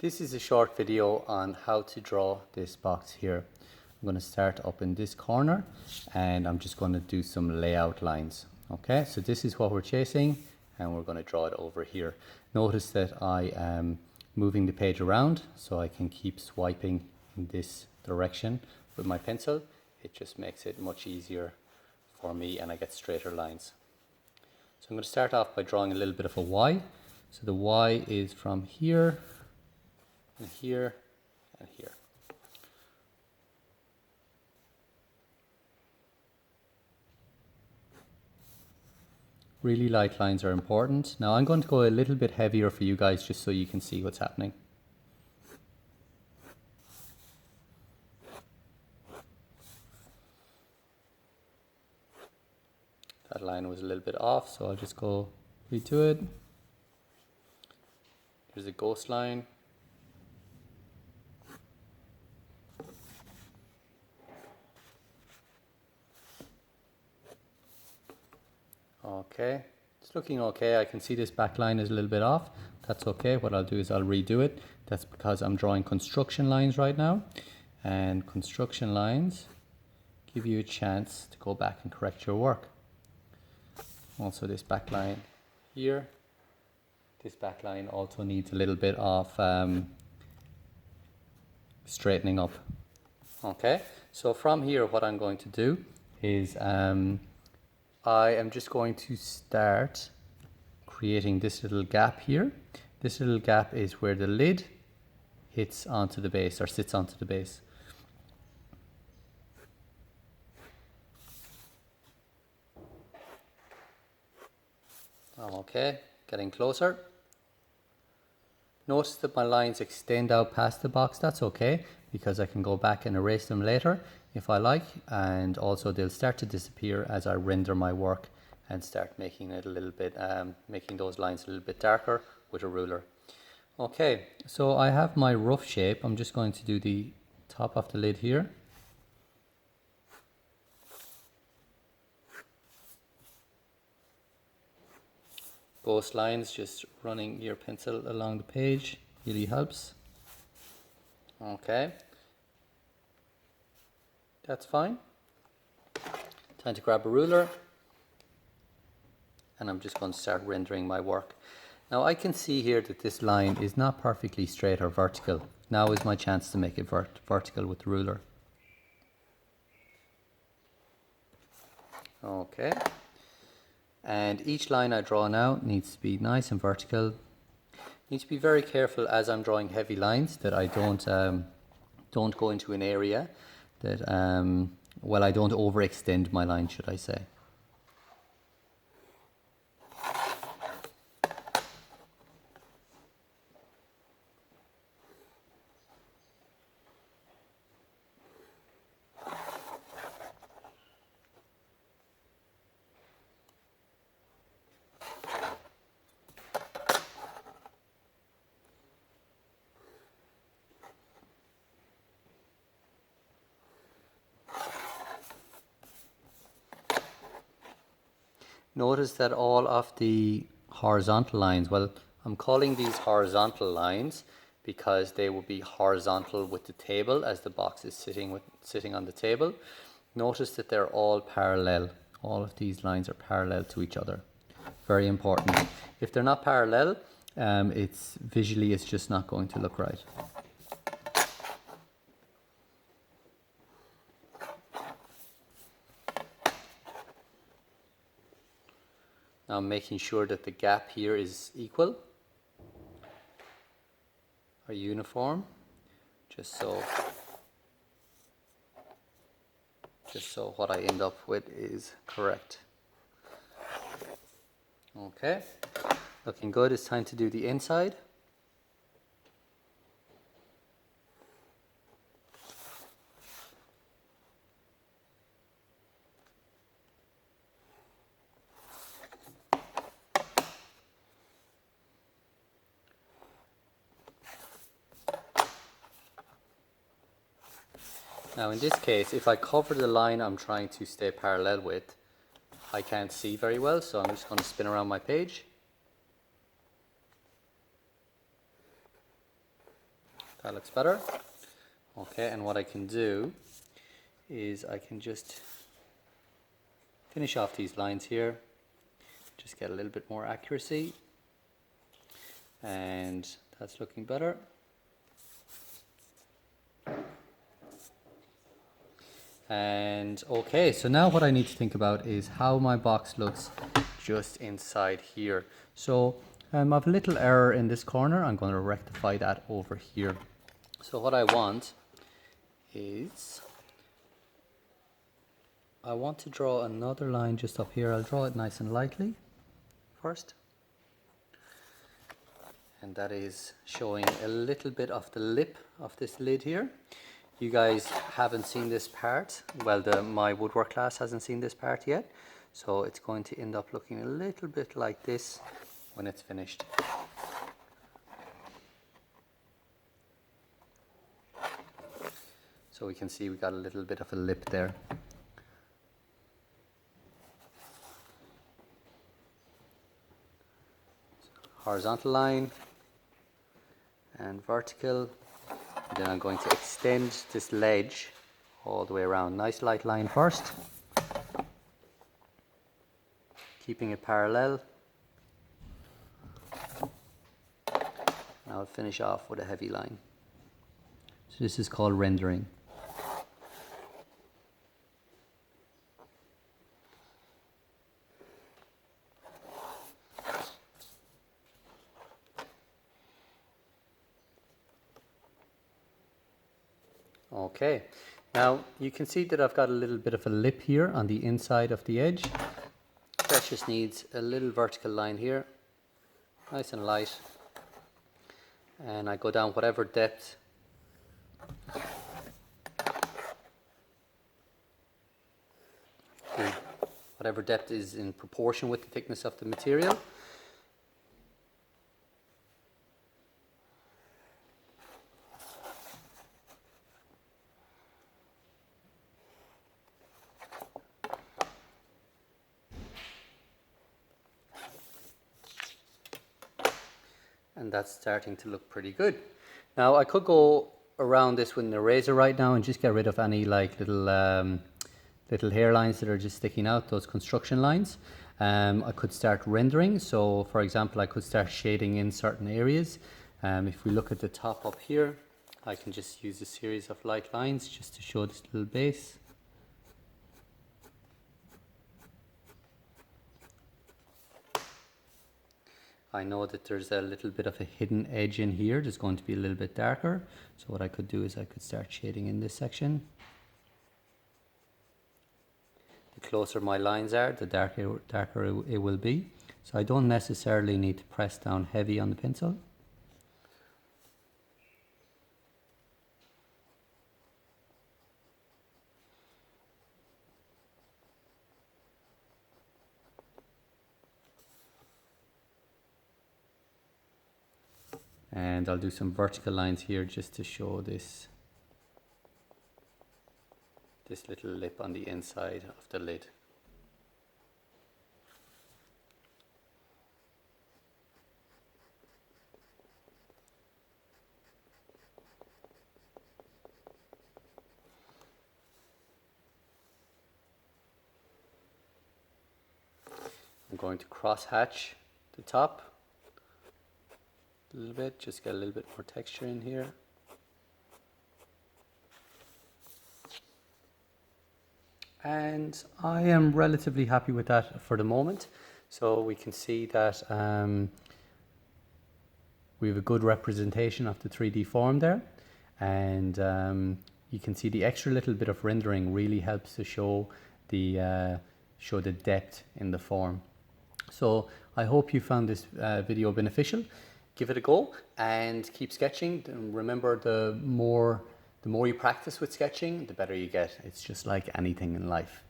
This is a short video on how to draw this box here. I'm going to start up in this corner and I'm just going to do some layout lines. Okay, so this is what we're chasing and we're going to draw it over here. Notice that I am moving the page around so I can keep swiping in this direction with my pencil. It just makes it much easier for me and I get straighter lines. So I'm going to start off by drawing a little bit of a Y. So the Y is from here and here and here. Really light lines are important. Now I'm going to go a little bit heavier for you guys just so you can see what's happening. That line was a little bit off, so I'll just go redo it. Here's a ghost line. Okay, it's looking okay. I can see this back line is a little bit off. That's okay. What I'll do is I'll redo it. That's because I'm drawing construction lines right now. And construction lines give you a chance to go back and correct your work. Also this back line here. This back line also needs a little bit of straightening up. Okay, so from here what I'm going to do is I am just going to start creating this little gap here. This little gap is where the lid hits onto the base or sits onto the base. Okay, getting closer. Notice that my lines extend out past the box. That's okay because I can go back and erase them later if I like, and also they'll start to disappear as I render my work and start making it a little bit, making those lines a little bit darker with a ruler. Okay, so I have my rough shape. I'm just going to do the top of the lid here. Ghost lines, just running your pencil along the page really helps. Okay, that's fine. Time to grab a ruler and I'm just going to start rendering my work. Now I can see here that this line is not perfectly straight or vertical. Now is my chance to make it vertical with the ruler. Okay. And each line I draw now needs to be nice and vertical. Need to be very careful as I'm drawing heavy lines that I don't go into an area that, well, I don't overextend my line, should I say. Notice that all of the horizontal lines, well, I'm calling these horizontal lines because they will be horizontal with the table as the box is sitting on the table. Notice that they're all parallel. All of these lines are parallel to each other. Very important. If they're not parallel, it's just not going to look right. Now I'm making sure that the gap here is equal or uniform, just so what I end up with is correct. Okay, looking good. It's time to do the inside. Now in this case, if I cover the line I'm trying to stay parallel with, I can't see very well, so I'm just going to spin around my page. That looks better. Okay, and what I can do is I can just finish off these lines here, just get a little bit more accuracy, and that's looking better. And okay, so now what I need to think about is how my box looks just inside here. So I have a little error in this corner. I'm going to rectify that over here. So what I want is, I want to draw another line just up here. I'll draw it nice and lightly first. And that is showing a little bit of the lip of this lid here. You guys haven't seen this part. Well, my woodwork class hasn't seen this part yet. So it's going to end up looking a little bit like this when it's finished. So we can see we got a little bit of a lip there. Horizontal line and vertical. And then I'm going to extend this ledge all the way around. Nice light line first, keeping it parallel. And I'll finish off with a heavy line. So this is called rendering. Okay, now you can see that I've got a little bit of a lip here on the inside of the edge. That just needs a little vertical line here, nice and light, and I go down whatever depth is in proportion with the thickness of the material. And that's starting to look pretty good. Now I could go around this with an eraser right now and just get rid of any like little hairlines that are just sticking out, those construction lines. I could start rendering. So for example, I could start shading in certain areas. If we look at the top up here, I can just use a series of light lines just to show this little base. I know that there's a little bit of a hidden edge in here. There's going to be a little bit darker. So what I could do is I could start shading in this section. The closer my lines are, the darker it will be. So I don't necessarily need to press down heavy on the pencil. And I'll do some vertical lines here just to show this little lip on the inside of the lid. I'm going to cross hatch the top a little bit, just get a little bit more texture in here. And I am relatively happy with that for the moment. So we can see that we have a good representation of the 3D form there. And you can see the extra little bit of rendering really helps to show the depth in the form. So I hope you found this video beneficial. Give it a go and keep sketching. And remember, the more you practice with sketching, the better you get. It's just like anything in life.